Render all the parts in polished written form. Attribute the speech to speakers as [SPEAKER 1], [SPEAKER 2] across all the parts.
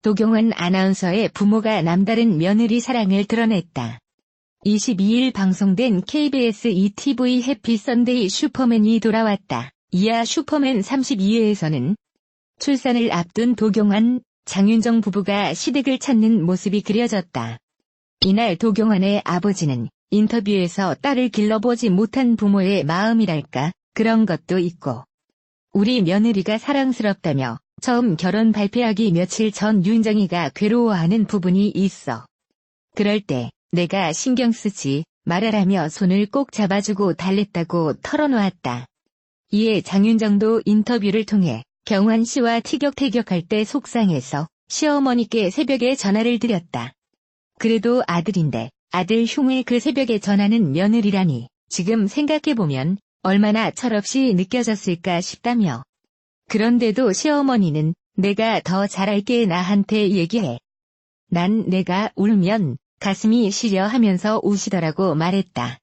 [SPEAKER 1] 도경환 아나운서의 부모가 남다른 며느리 사랑을 드러냈다. 22일 방송된 KBS ETV 해피 선데이 슈퍼맨이 돌아왔다. 이하 슈퍼맨 32회에서는 출산을 앞둔 도경환, 장윤정 부부가 시댁을 찾는 모습이 그려졌다. 이날 도경환의 아버지는 인터뷰에서 딸을 길러보지 못한 부모의 마음이랄까 그런 것도 있고 우리 며느리가 사랑스럽다며 처음 결혼 발표하기 며칠 전 윤정이가 괴로워하는 부분이 있어. 그럴 때 내가 신경 쓰지 말아라며 손을 꼭 잡아주고 달랬다고 털어놓았다. 이에 장윤정도 인터뷰를 통해 경환 씨와 티격태격할 때 속상해서 시어머니께 새벽에 전화를 드렸다. 그래도 아들인데 아들 흉을 그 새벽에 전하는 며느리라니 지금 생각해보면 얼마나 철없이 느껴졌을까 싶다며. 그런데도 시어머니는 내가 더 잘할게 나한테 얘기해. 난 내가 울면 가슴이 시려 하면서 우시더라고 말했다.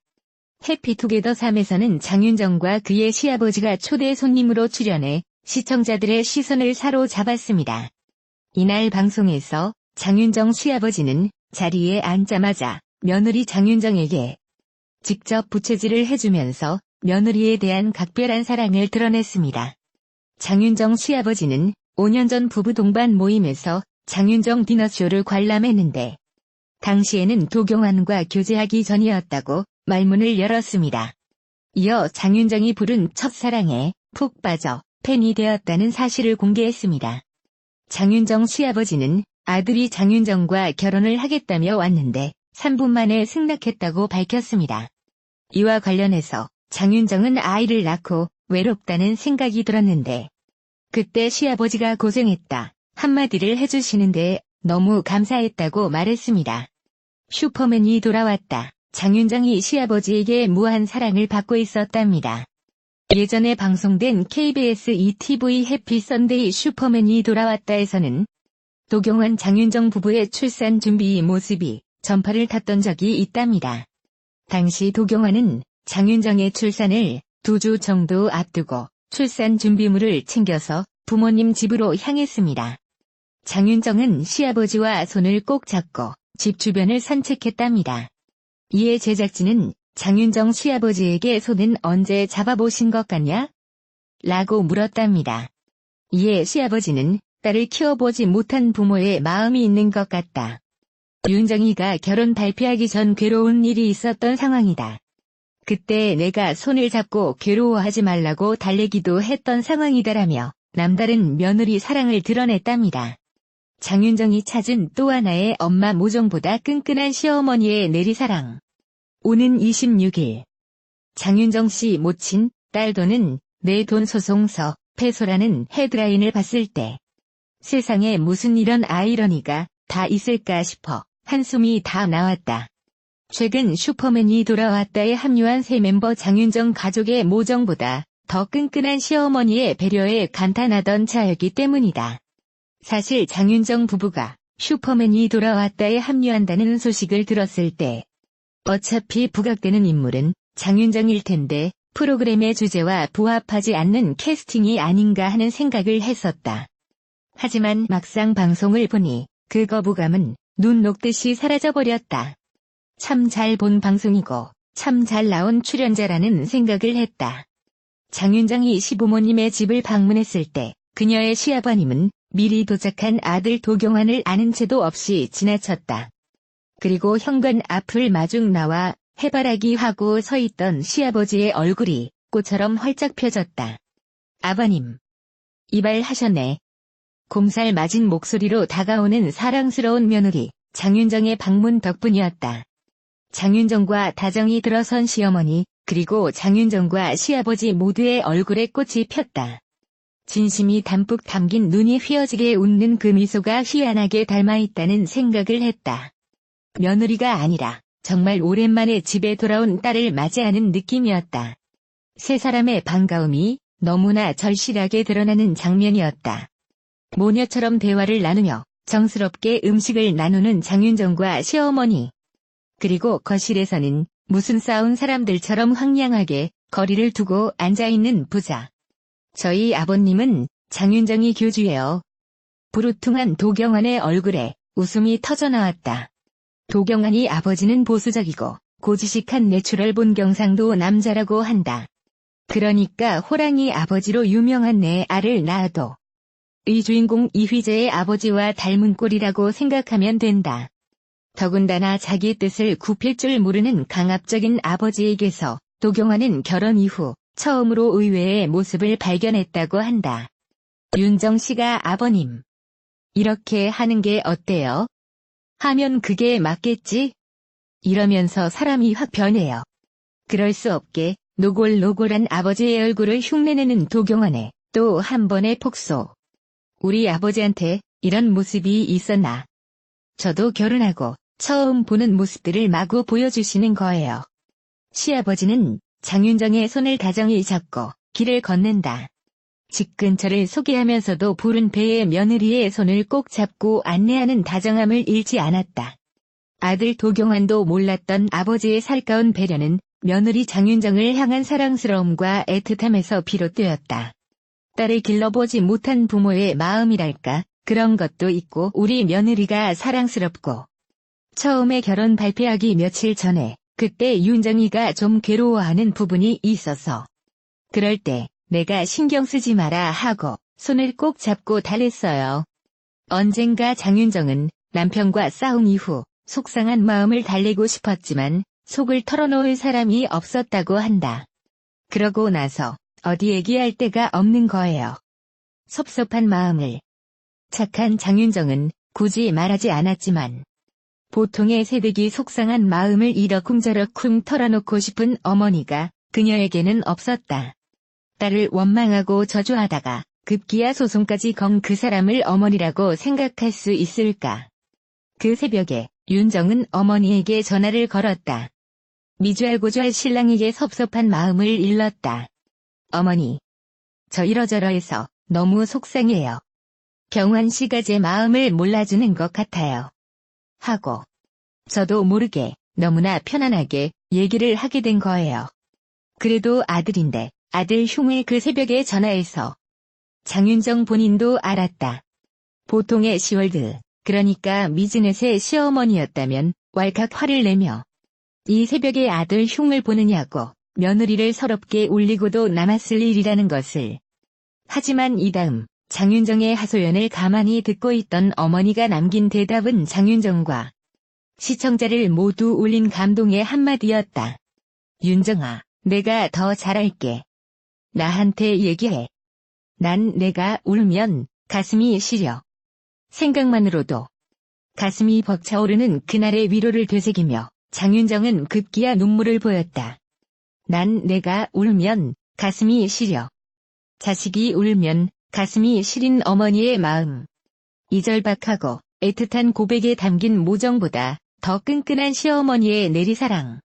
[SPEAKER 1] 해피투게더 3에서는 장윤정과 그의 시아버지가 초대 손님으로 출연해 시청자들의 시선을 사로잡았습니다. 이날 방송에서 장윤정 시아버지는 자리에 앉자마자 며느리 장윤정에게 직접 부채질을 해주면서 며느리에 대한 각별한 사랑을 드러냈습니다. 장윤정 시아버지는 5년 전 부부 동반 모임에서 장윤정 디너쇼를 관람했는데 당시에는 도경환과 교제하기 전이었다고 말문을 열었습니다. 이어 장윤정이 부른 첫사랑에 푹 빠져 팬이 되었다는 사실을 공개했습니다. 장윤정 시아버지는 아들이 장윤정과 결혼을 하겠다며 왔는데 3분 만에 승낙했다고 밝혔습니다. 이와 관련해서 장윤정은 아이를 낳고 외롭다는 생각이 들었는데 그때 시아버지가 고생했다 한마디를 해주시는데 너무 감사했다고 말했습니다. 슈퍼맨이 돌아왔다. 장윤정이 시아버지에게 무한 사랑을 받고 있었답니다. 예전에 방송된 KBS ETV 해피 선데이 슈퍼맨이 돌아왔다에서는 도경환 장윤정 부부의 출산 준비 모습이 전파를 탔던 적이 있답니다. 당시 도경환은 장윤정의 출산을 2주 정도 앞두고 출산 준비물을 챙겨서 부모님 집으로 향했습니다. 장윤정은 시아버지와 손을 꼭 잡고 집 주변을 산책했답니다. 이에 제작진은 장윤정 시아버지에게 손은 언제 잡아보신 것 같냐? 라고 물었답니다. 이에 시아버지는 딸을 키워보지 못한 부모의 마음이 있는 것 같다. 윤정이가 결혼 발표하기 전 괴로운 일이 있었던 상황이다. 그때 내가 손을 잡고 괴로워하지 말라고 달래기도 했던 상황이다라며 남다른 며느리 사랑을 드러냈답니다. 장윤정이 찾은 또 하나의 엄마 모종보다 끈끈한 시어머니의 내리사랑. 오는 26일 장윤정 씨 모친 딸도는 내 돈 소송서 패소라는 헤드라인을 봤을 때 세상에 무슨 이런 아이러니가 다 있을까 싶어 한숨이 다 나왔다. 최근 슈퍼맨이 돌아왔다에 합류한 새 멤버 장윤정 가족의 모정보다 더 끈끈한 시어머니의 배려에 감탄하던 차였기 때문이다. 사실 장윤정 부부가 슈퍼맨이 돌아왔다에 합류한다는 소식을 들었을 때 어차피 부각되는 인물은 장윤정일 텐데 프로그램의 주제와 부합하지 않는 캐스팅이 아닌가 하는 생각을 했었다. 하지만 막상 방송을 보니 그 거부감은 눈 녹듯이 사라져버렸다. 참 잘 본 방송이고 참 잘 나온 출연자라는 생각을 했다. 장윤정이 시부모님의 집을 방문했을 때 그녀의 시아버님은 미리 도착한 아들 도경환을 아는 채도 없이 지나쳤다. 그리고 현관 앞을 마중 나와 해바라기 하고 서 있던 시아버지의 얼굴이 꽃처럼 활짝 펴졌다. 아버님. 이발하셨네. 곰살 맞은 목소리로 다가오는 사랑스러운 며느리 장윤정의 방문 덕분이었다. 장윤정과 다정히 들어선 시어머니 그리고 장윤정과 시아버지 모두의 얼굴에 꽃이 폈다. 진심이 담뿍 담긴 눈이 휘어지게 웃는 그 미소가 희한하게 닮아있다는 생각을 했다. 며느리가 아니라 정말 오랜만에 집에 돌아온 딸을 맞이하는 느낌이었다. 세 사람의 반가움이 너무나 절실하게 드러나는 장면이었다. 모녀처럼 대화를 나누며 정스럽게 음식을 나누는 장윤정과 시어머니. 그리고 거실에서는 무슨 싸운 사람들처럼 황량하게 거리를 두고 앉아있는 부자. 저희 아버님은 장윤정이 교주예요. 부르퉁한 도경환의 얼굴에 웃음이 터져나왔다. 도경환이 아버지는 보수적이고 고지식한 내추럴 본 경상도 남자라고 한다. 그러니까 호랑이 아버지로 유명한 내 알을 낳아도 이 주인공 이휘재의 아버지와 닮은 꼴이라고 생각하면 된다. 더군다나 자기 뜻을 굽힐 줄 모르는 강압적인 아버지에게서 도경환은 결혼 이후 처음으로 의외의 모습을 발견했다고 한다. 윤정 씨가 아버님, 이렇게 하는 게 어때요? 하면 그게 맞겠지? 이러면서 사람이 확 변해요. 그럴 수 없게 노골노골한 아버지의 얼굴을 흉내내는 도경환의 또 한 번의 폭소. 우리 아버지한테 이런 모습이 있었나? 저도 결혼하고 처음 보는 모습들을 마구 보여주시는 거예요. 시아버지는 장윤정의 손을 다정히 잡고 길을 건넨다. 집 근처를 소개하면서도 부른 배의 며느리의 손을 꼭 잡고 안내하는 다정함을 잃지 않았다. 아들 도경환도 몰랐던 아버지의 살가운 배려는 며느리 장윤정을 향한 사랑스러움과 애틋함에서 비롯되었다. 딸을 길러보지 못한 부모의 마음이랄까, 그런 것도 있고 우리 며느리가 사랑스럽고. 처음에 결혼 발표하기 며칠 전에 그때 윤정이가 좀 괴로워하는 부분이 있어서 그럴 때 내가 신경 쓰지 마라 하고 손을 꼭 잡고 달랬어요. 언젠가 장윤정은 남편과 싸움 이후 속상한 마음을 달래고 싶었지만 속을 털어놓을 사람이 없었다고 한다. 그러고 나서 어디 얘기할 데가 없는 거예요. 섭섭한 마음을. 착한 장윤정은 굳이 말하지 않았지만 보통의 새댁이 속상한 마음을 이러쿵저러쿵 털어놓고 싶은 어머니가 그녀에게는 없었다. 딸을 원망하고 저주하다가 급기야 소송까지 건 그 사람을 어머니라고 생각할 수 있을까? 그 새벽에 윤정은 어머니에게 전화를 걸었다. 미주알고주알 신랑에게 섭섭한 마음을 일렀다. 어머니, 저 이러저러해서 너무 속상해요. 경환 씨가 제 마음을 몰라주는 것 같아요. 하고 저도 모르게 너무나 편안하게 얘기를 하게 된 거예요. 그래도 아들인데 아들 흉을 그 새벽에 전화해서 장윤정 본인도 알았다. 보통의 시월드, 그러니까 미즈넷의 시어머니였다면 왈칵 화를 내며 이 새벽에 아들 흉을 보느냐고 며느리를 서럽게 울리고도 남았을 일이라는 것을. 하지만 이 다음 장윤정의 하소연을 가만히 듣고 있던 어머니가 남긴 대답은 장윤정과 시청자를 모두 울린 감동의 한마디였다. 윤정아, 내가 더 잘할게. 나한테 얘기해. 난 내가 울면 가슴이 시려. 생각만으로도 가슴이 벅차오르는 그날의 위로를 되새기며 장윤정은 급기야 눈물을 보였다. 난 내가 울면 가슴이 시려. 자식이 울면 가슴이 시린 어머니의 마음. 이절박하고 애틋한 고백에 담긴 모정보다 더 끈끈한 시어머니의 내리사랑.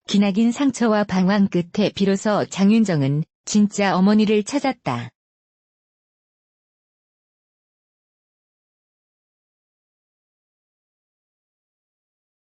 [SPEAKER 1] 기나긴 상처와 방황 끝에 비로소 장윤정은 진짜 어머니를 찾았다.